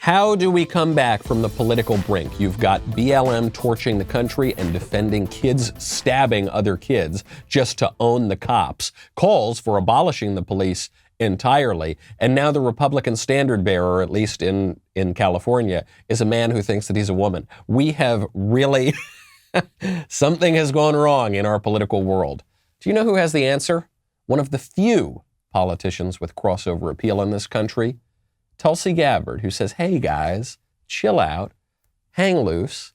How do we come back from the political brink? You've got BLM torching the country and defending kids stabbing other kids just to own the cops, calls for abolishing the police entirely, and now the Republican standard bearer, at least in California, is a man who thinks that he's a woman. We have really, something has gone wrong in our political world. Do you know who has the answer? One of the few politicians with crossover appeal in this country, Tulsi Gabbard, who says, hey guys, chill out, hang loose,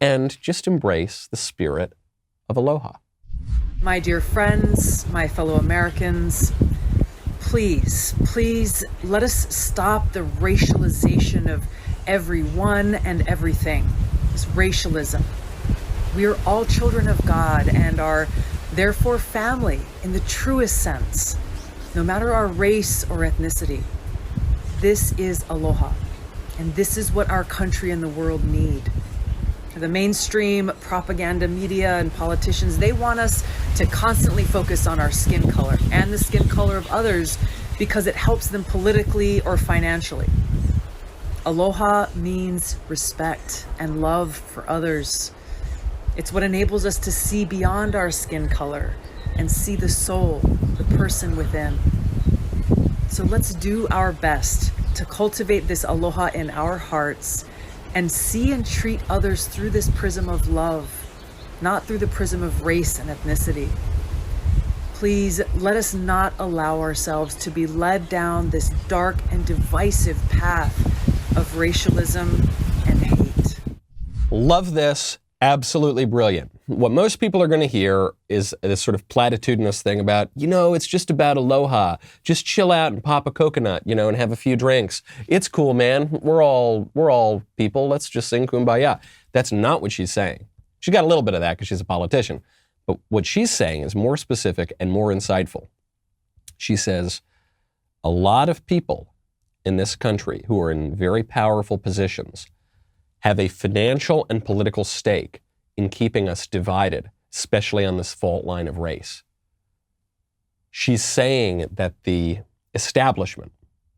and just embrace the spirit of aloha. My dear friends, my fellow Americans, please let us stop the racialization of everyone and everything. It's racialism. We are all children of God and are therefore family in the truest sense, no matter our race or ethnicity. This is aloha, and this is what our country and the world need. The mainstream propaganda media and politicians, they want us to constantly focus on our skin color and the skin color of others because it helps them politically or financially. Aloha means respect and love for others. It's what enables us to see beyond our skin color and see the soul, the person within. So let's do our best to cultivate this aloha in our hearts and see and treat others through this prism of love, not through the prism of race and ethnicity. Please let us not allow ourselves to be led down this dark and divisive path of racialism and hate. Love this. Absolutely brilliant. What most people are going to hear is this sort of platitudinous thing about, it's just about aloha. Just chill out and pop a coconut, and have a few drinks. It's cool, man. We're all people. Let's just sing kumbaya. That's not what she's saying. She got a little bit of that because she's a politician. But what she's saying is more specific and more insightful. She says, a lot of people in this country who are in very powerful positions have a financial and political stake in keeping us divided, especially on this fault line of race. She's saying that the establishment,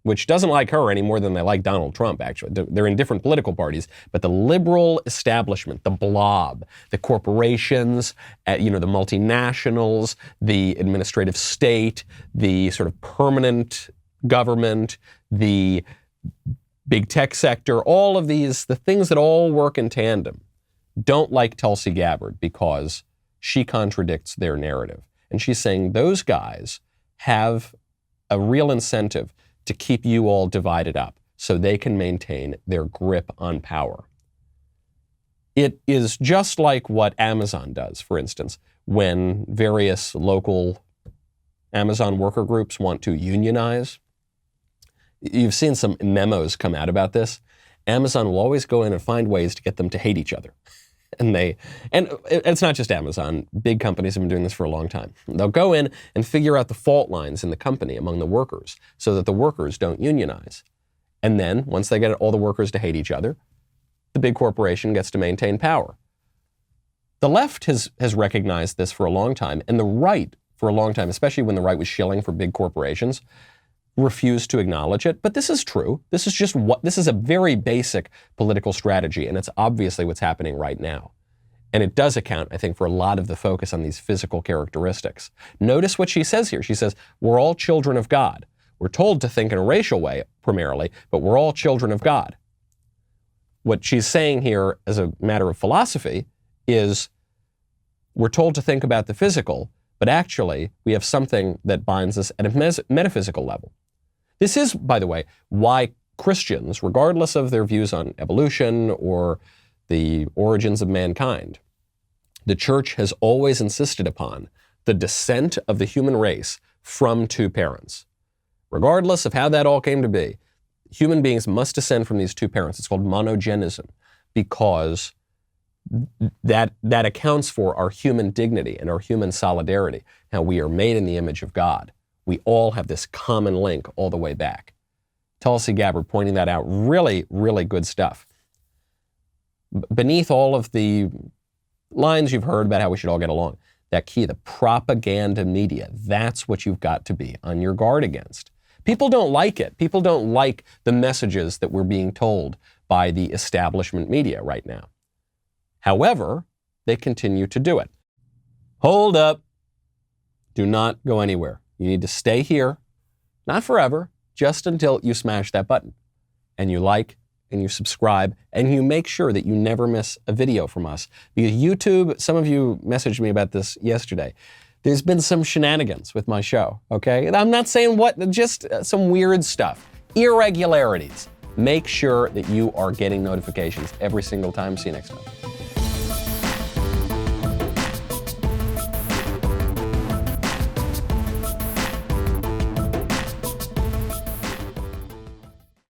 which doesn't like her any more than they like Donald Trump, actually. They're in different political parties, but the liberal establishment, the blob, the corporations, the multinationals, the administrative state, the sort of permanent government, the big tech sector, all of these, the things that all work in tandem, don't like Tulsi Gabbard because she contradicts their narrative. And she's saying those guys have a real incentive to keep you all divided up so they can maintain their grip on power. It is just like what Amazon does, for instance, when various local Amazon worker groups want to unionize. You've seen some memos come out about this. Amazon will always go in and find ways to get them to hate each other. And it's not just Amazon. Big companies have been doing this for a long time. They'll go in and figure out the fault lines in the company among the workers so that the workers don't unionize. And then once they get all the workers to hate each other, the big corporation gets to maintain power. The left has recognized this for a long time, and the right for a long time, especially when the right was shilling for big corporations, refused to acknowledge it. But this is true. This is a very basic political strategy, and it's obviously what's happening right now. And it does account, I think, for a lot of the focus on these physical characteristics. Notice what she says here. She says, we're all children of God. We're told to think in a racial way, primarily, but we're all children of God. What she's saying here as a matter of philosophy is we're told to think about the physical, but actually we have something that binds us at a metaphysical level. This is, by the way, why Christians, regardless of their views on evolution or the origins of mankind, the church has always insisted upon the descent of the human race from two parents. Regardless of how that all came to be, human beings must descend from these two parents. It's called monogenism because that accounts for our human dignity and our human solidarity. How we are made in the image of God. We all have this common link all the way back. Tulsi Gabbard pointing that out. Really, really good stuff. Beneath all of the lines you've heard about how we should all get along, that key, the propaganda media, that's what you've got to be on your guard against. People don't like it. People don't like the messages that we're being told by the establishment media right now. However, they continue to do it. Hold up. Do not go anywhere. You need to stay here, not forever, just until you smash that button and you like and you subscribe and you make sure that you never miss a video from us. Because YouTube, some of you messaged me about this yesterday. There's been some shenanigans with my show, okay? And I'm not saying what, just some weird stuff, irregularities. Make sure that you are getting notifications every single time. See you next time.